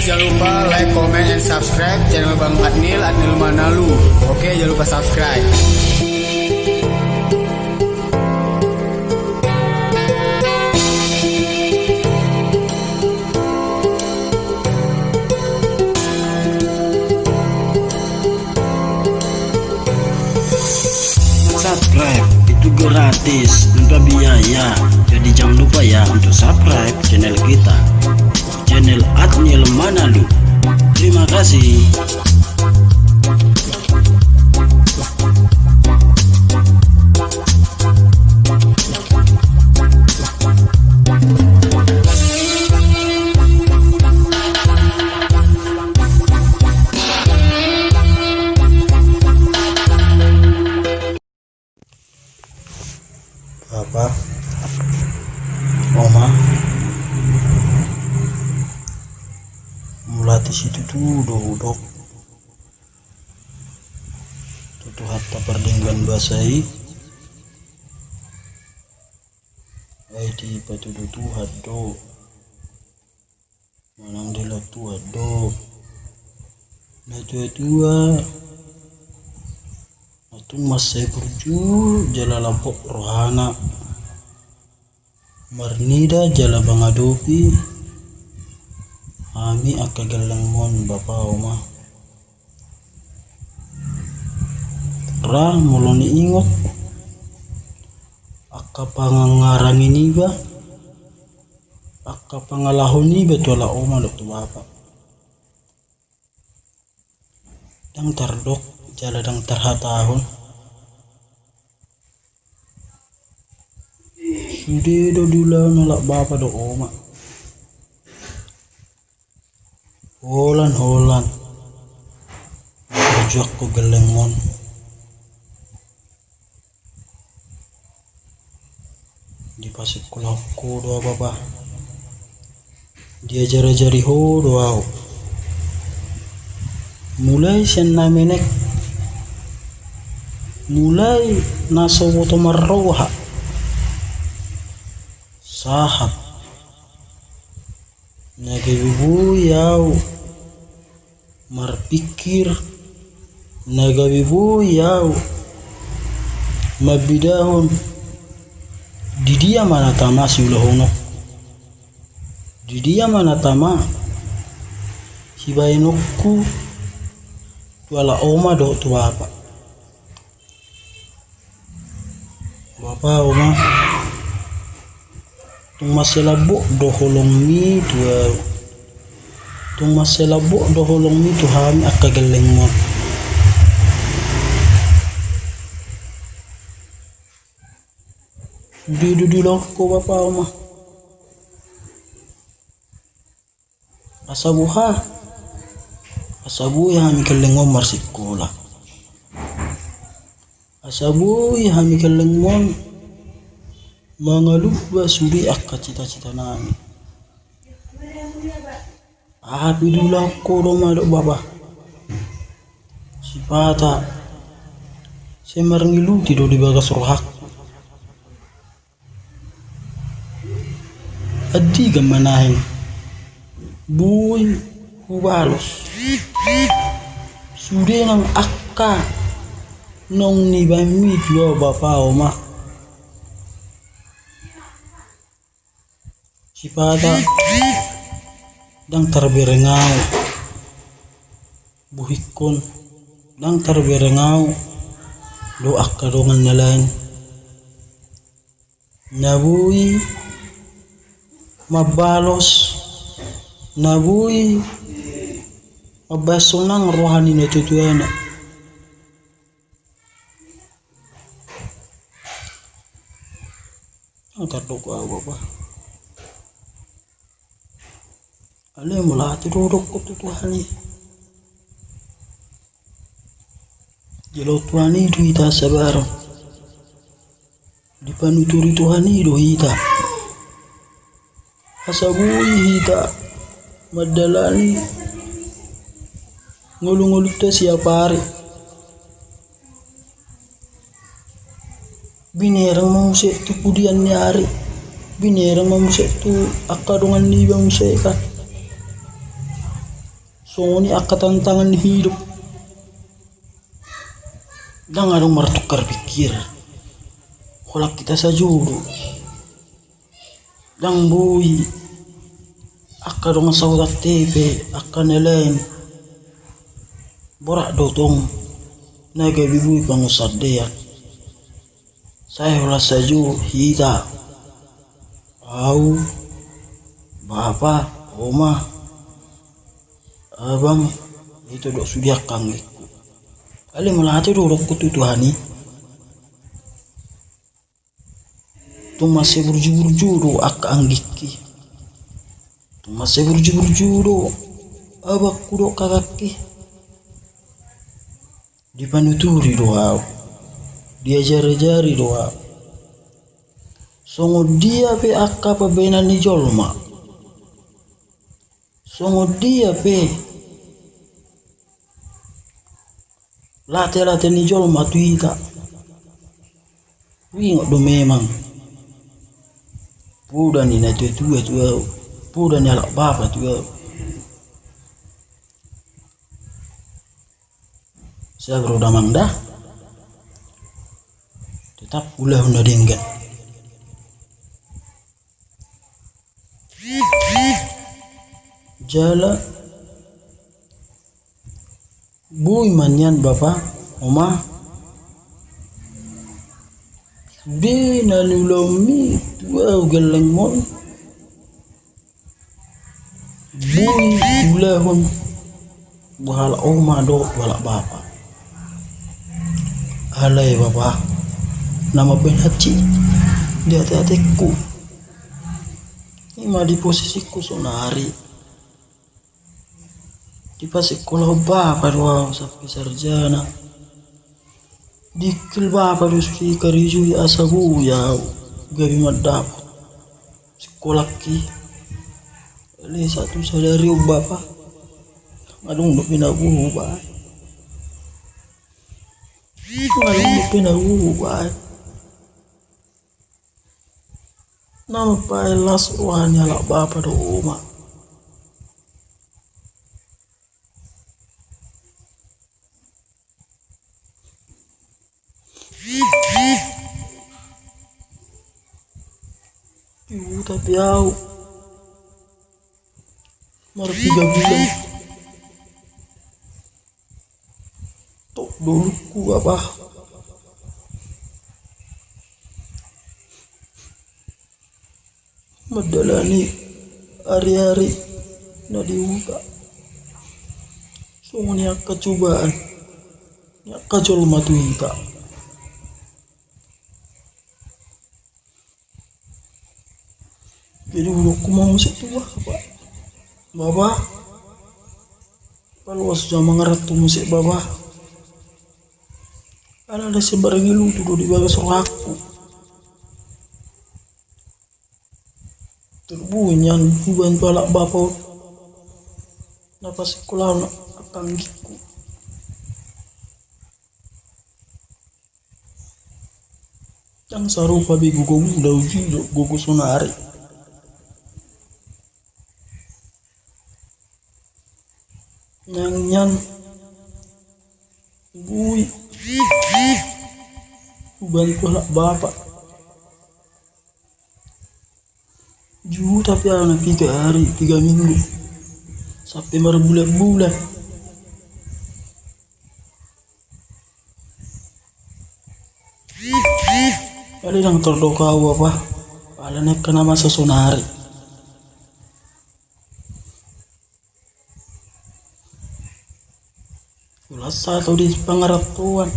jangan lupa like, comment, and subscribe channel Bang Adnil Manalu. Oke, jangan lupa subscribe. Subscribe itu gratis tanpa biaya, jadi jangan lupa ya untuk subscribe channel kita, channel Adnil Manalu. Terima kasih. Papa, Oma, melatih situ tuh dok, tutu hatta perdinggan basai, di patu tu hado, manang dila tu hado, na tua. Itu masih berju jala lampok rohana marnida jala bangadopi ami akagalang mon bapa oma ra muloni ingot akka pangangarang ini ba akka pangalahon ni betula oma lo tu bapa dang tardok jala dang terhatahun sudah do dula nolak bapa do oma holan berjuak ko gelengon di pasik kulakku doa bapa dia jari ho doa mulai sen namenek mulai naso boto marroha sahab nagabibu yaw marpikir nagabibu yaw mabidahon di dia mana tama si ulahono di dia mana tama si bainokku wala oma do tu bapa oma tung maselabok do holong mi tua tung maselabok do holong mi tu hami akageleng mo di lo ko bapa oma asabu ya hami keleng mo marsikola asabu ya hami keleng mo mga lupa suri akka cita-cita namin pidulang ko rumah dok baba si pata si marangilu tido di bagas rohak adi gamanahin buy hubalos suri ng akka nong nibami dua bapa oma si pata dang terberengau buhikon dang terberengau do akadongan na lain nabuhi mabalos nabuhi mabasonang rohani na tutuana ang tardok ako ba ale mula tidurok ko tutuhani jelo tuani duita sabaro di panuturi tuhani do hita hasabui hita madalani ngulung-ngulung siapa hari binerang mamusik tu pudian ni hari binerang mamusik tu akadungan ni mamusik kan Songoni akka tantangan hidup. Dan ada mertukar pikir. Kalau kita sajuru. Dan bui. Akka dong saurat tepe. Akka nelayan. Borak dotong. Naga bibui pangusad dia. Saya ulah saju hita. Au. Bapak. Oma. Abang. Itu dok sudah kanggik. Ali melati dulu kututuhani. Tu masih berjuru-juru ak anggiki. Tu masih berjuru-juru abak kudok kakaki. Dipanuturi doa. Diajar-ajari doa. Songo dia pe akka pabena ni jolma. Songo dia pe late-late ni jolma tuita. Wingok do memang. Puda ni na tu puda ni alak bapa tu. Saya berodamang dah. Tetap ulah hunda denggan. Jala bui manyan bapa, oma. Bina nulomi tuau geleng mon. Bui ulahun bahala oma do bahala bapa. Alai bapa, nama penhaci di hati-hatiku. Ima di posisiku sonari. Di pas sekolah bapa doang sampai sarjana. Dikil bapa do suki karijui asabu ya gabi madap. Sekolah ki. Le satu sadari bapa. Ngadung do pinagu ba. Ngadung do pinagu ba. Nama pailas wahnya lak bapa do oma. Tapi au mar 3 bulan tok dulu ku apa medalani hari-hari na diuka sungguh kecobaan ya kacol matu hita. Jadi aku mau musik tua apa? Baba, kalau sudah mengerat tuh musik baba, ada sebarang ilu tuh di bagas aku. Terbunyan bukan balak bapa, napas sekolah nak akan giku. Yang sarupa bi gugu udah uji gugu sonari. Nyanyian bui bantu anak bapak jujur tapi anak 3 hari 3 minggu sampai berbulan-bulan ada yang terdoka apa ada naik kena masa sonari. Ulasa atau di pengeratuan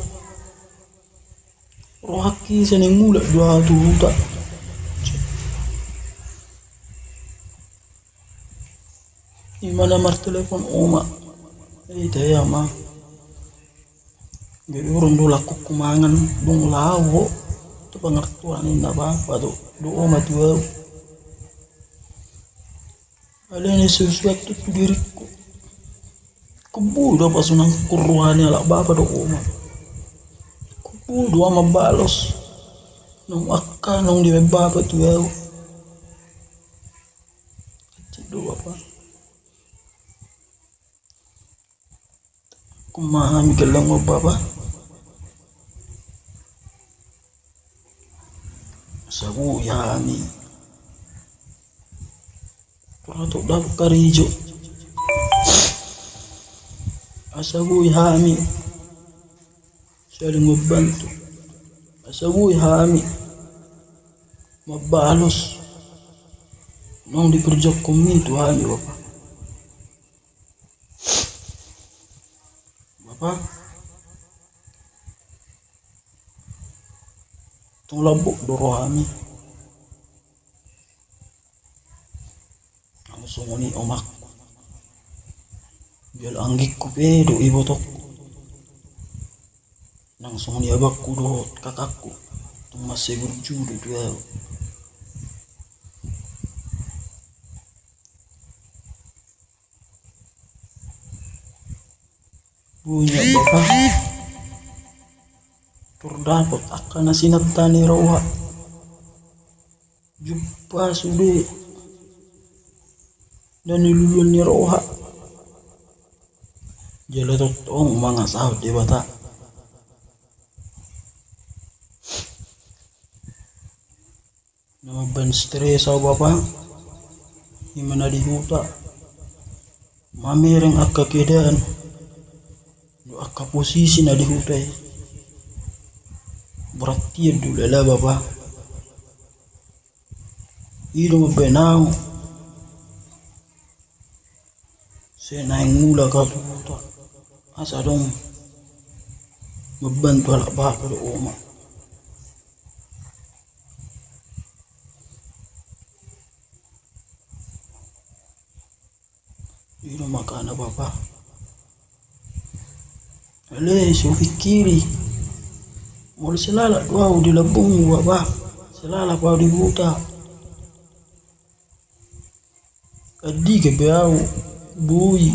rohaki seneng mulak 2 juta di mana mar telepon oma daya mah jadi orang dulu laku kumangan dong lawo itu pengertuan ini apa tuh do oma tuh ada yang sesuatu tuh diriku kubu dapat sunang kuruhani ala bapa do oma kubu dua mabalos nung akka nung di bapa tu ya do apa Kumahami ka lang mo baba. Sabu yami. Purato dapat karijo. Asabu yami. Saling membantu. Asabu yami. Mabalos. Nung di kerja kami itu hami bapa. Bapa. Tung labuk doro hami. Ang sumuni omak. Biar anggik ku pedo ibu tok. Nang sumuni abakku do kakakku. Tung masih berjudu dia. Punya bapa. Terdapat akan sinatani rawa. Jumpa sudah. Dan iluluan ni rawa. Jala totong mga sahod di bata. Namaban stress sa bapa. Imana di huta. Mamereng akka kedaan. Do akka posisi na di huta. Berarti dulu lah bapa. Ilo mabenang. Saya naik mula kau tu. Asa dong membantu anak bapak do oma. Ilo makan bapa. Ale so fikiri. Mau selala dua di labung bapa. Selala kau di buta. Kadi ke beau bui.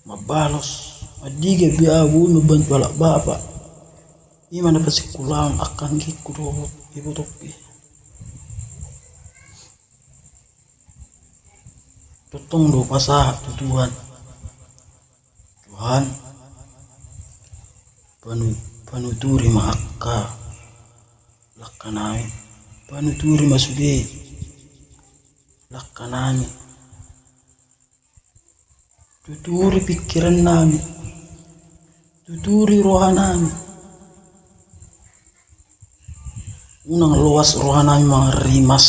Mabalos adige biya bu membantu anak bapak. Ini mana pasti kulang akan giku do ibu topi. Tutong do pasah tutuan. Tuhan panuturi mahakka lakanami. Panuturi masude lakanami. Tuturi pikiran nami. Tuturi rohanami. Unang luas rohanami mga rimas.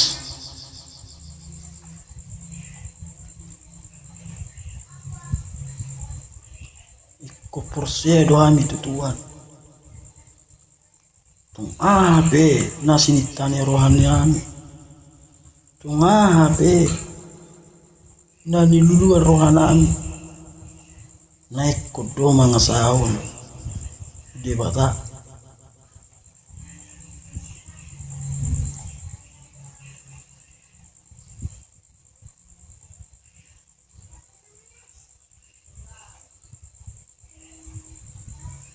Iko porsia doami tutuan. Tung abe nasinitani rohanami. Tung abe naniluluan rohanami. Naik kudo mga sahon di bata.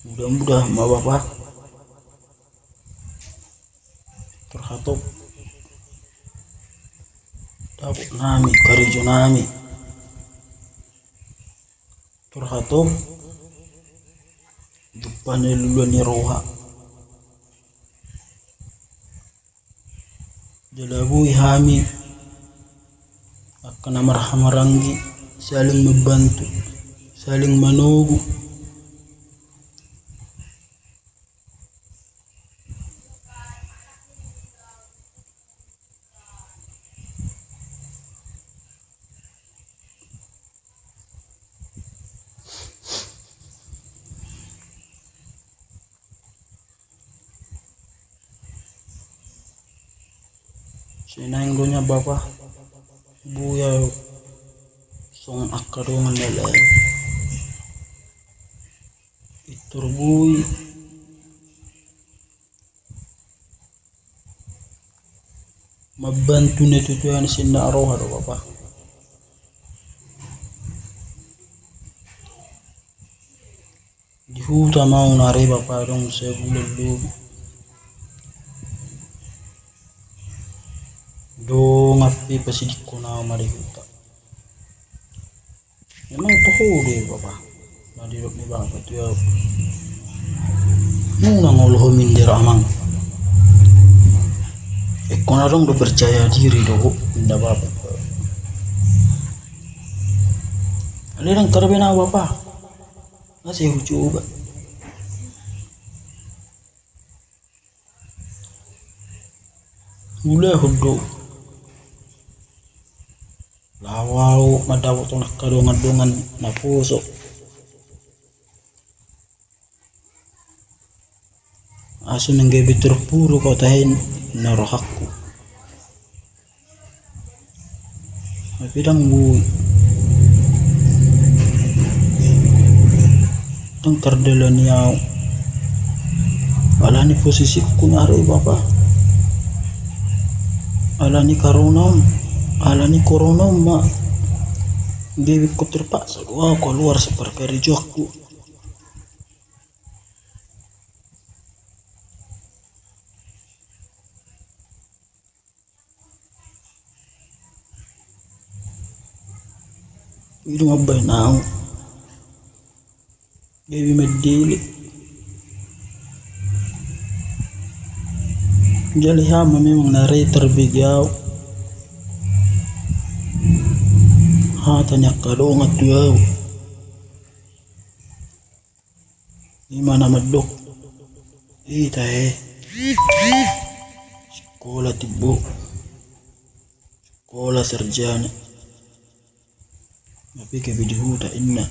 Mudah-mudah ma bapa terhatop dapat nami karijo nami. Terhatop depan luluan ni roha. Jalabui hami akan marhamaranggi saling membantu, saling menunggu. Sinayang doon niya bapa. Buya song akarungan nila. Iturbui. Mabantu na tutuan sinaroha do bapa. Dihuta mau nari bapa dong sebulan dulu. Do ngapi pasidik ko na marihuta. Memang tahu deh Bapak. Nah di ni Bapak tu ya. Nung ngoloh mindir amang. Kau narong do percaya diri do, indah Bapak. Alerang terbena Bapak. Nasi coba. Mulai hudo. Lawau madaw to nakadungan-dungan na puso. Aso nang gabitur puro ko tahin narohakku. Mapidang buwi. Tang tardala niyaw. Wala ni posisi ko nari Bapak. Ala ni corona ma hindi ko terpaksa gua keluar seperti aku. Itu ngabay na ako. Baby medili. Jali hama memang nari terbigyaw. Tanya kalungat yaw. Di mana madok? Tahe. Sekolah tibo. Sekolah sarjana. Tapi kebidihu tak inna.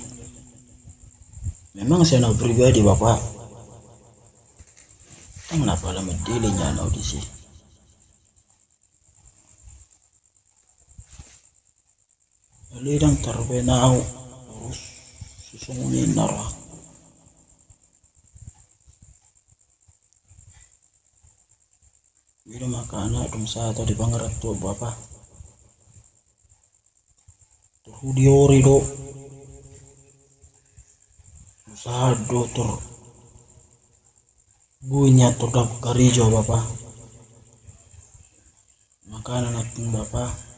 Memang saya nak pribadi Bapak. Kenapa lah medilinya audisi? Alirang terbenau terus susungin narah. Bila makana dum satu di pangarat tu Bapak. Terhudiori do. Usaha dokter. Bunya terdap karijo Bapak. Makanan ating Bapak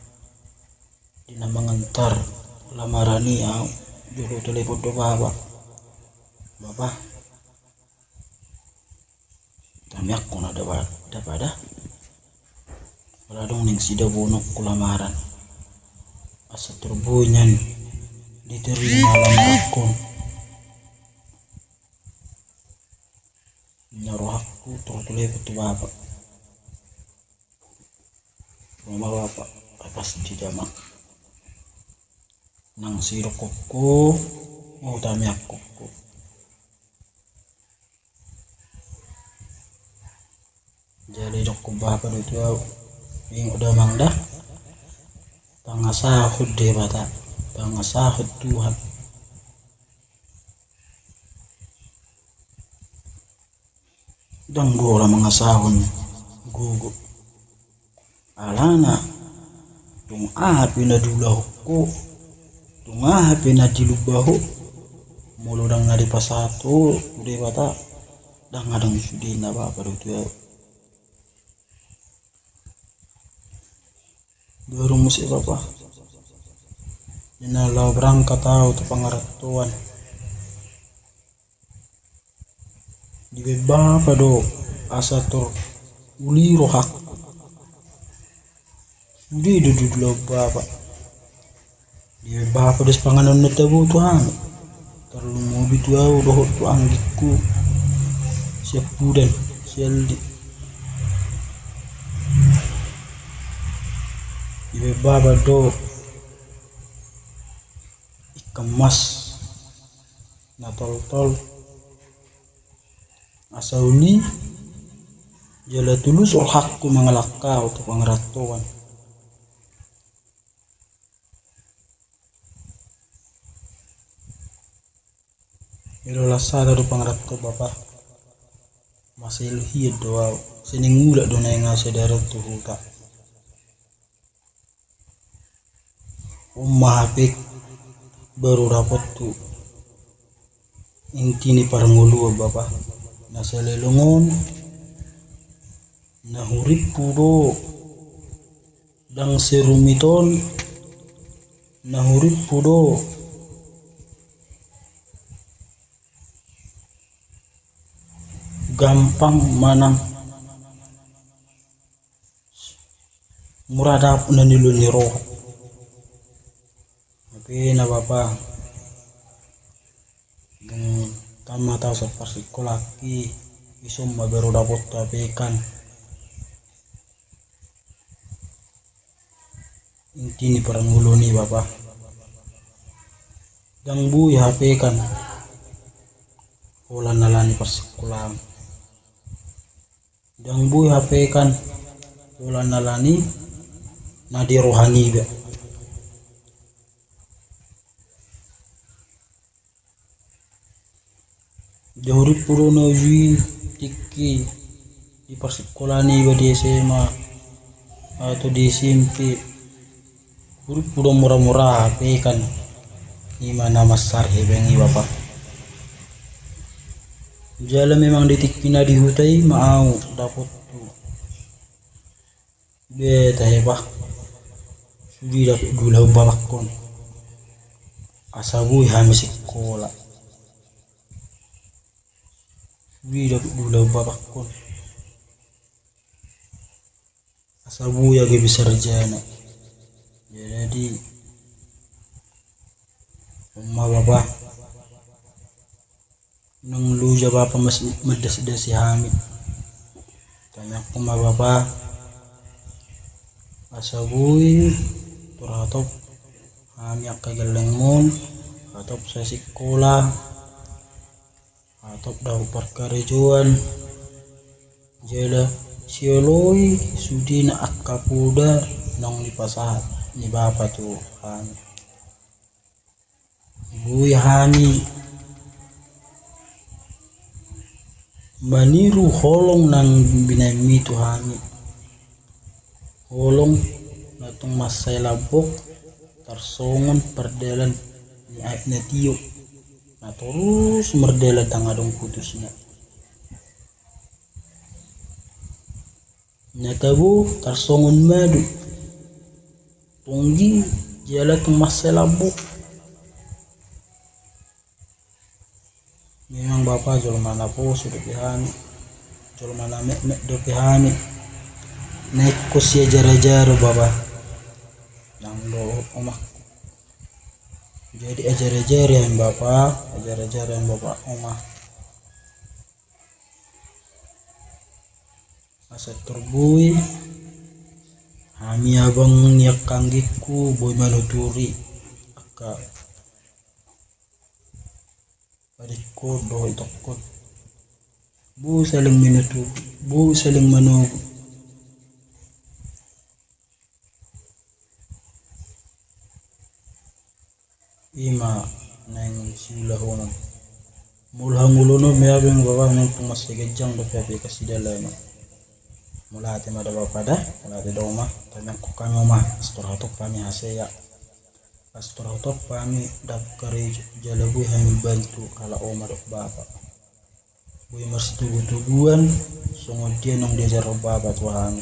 dina mengantar lamaran niya jolo telepon do Bapak. Kami aku na dapat wala dong ning sida bunok ko lamaran asa turbunyan diterima lamaran ko naruh aku telepon do Bapak. Rumah Bapak pas di jamak nang sirokoko mau tami aku jadi dok Bapak itu yang udah mangdah pangasahud deh Bapak pangasahud Tuhan dan gola mangasahun gugu alana tung api na dulahu ko tunga pina dilubaho mulu dang ngadi pasato udah Bapak dang ngadang sudi na Bapak itu ya baru musik Bapak inalau berangkat tahu tu pangaratuan di Bapak do asa tur uli rohak di dulu Bapak di Bapak des panganan na tabu Tuhan terlalu mau bituau dohot tu anggiku siap budan sialdi di Bapak do ikemas na tol asauni jala tulus hakku mangalakau tu pangaratuan irola sada do pangarap ko Bapak masih luhid doa siningula do na nga saudara tuhuka mahapik baru dapat tu inti ni parangulu Bapak nasa lelongon nahurip pudo dang serumiton nahurip pudo gampang manang muradap na niluniro. Tapi na bapa yung tama tao sa parsikulaki isum mabero dapot tapi kan inti ni parang ulo ni bapa yang buy HP kan ulan nala ni parsikulang yang buy HP kan ulan nala ni nadi rohani ba. Jauh puro na uji tiki di persekolahani ba di SMA atau di SMP puro murah-murah HP kan ni mana masar hebengi bapak jala memang ditiki na dihutai mau dapat tu beta hebah sudi dapat dulu babak kon asabu hami sekolah Vida dulu babak kon asabu ya ge sarjana jadi umma bapa nang luja bapa mas medes-des hami tanya umma bapa asabu turatop hami akagalengmon atau sa sekolah atau daw perkarejuan jela sioloi sudi na akapuda nang lipasahat ni bapa tu hani buy hani maniru holong nang binami tu hani holong natung masay labok tarsongon perdelan ni ait na tiyo na terus merdela tangadong putusnya natabu tarsongon madu tunggi jala masay labok memang bapak jol mana po sudah pihani jol mana mek do pihani naik kusia jara-jara bapak yang do omah jadi ajar-ajar yang bapak omah aset terbui hami abang niak kanggiku boy manuturi aka adikku doh itokot bu saling minutu bu saling manugu ima nang sila honon mulhang ulono mayabeng bawa nang pumasigajang do pepe kasidala no mula ate mada bapada mula ate doma tanang ko kami mah storatok kami haseya storatok kami dap kare jalabu hami bantu kala oma dok bapa buy mas tugu-tuguan sungod dia nang dejar bapa tuhan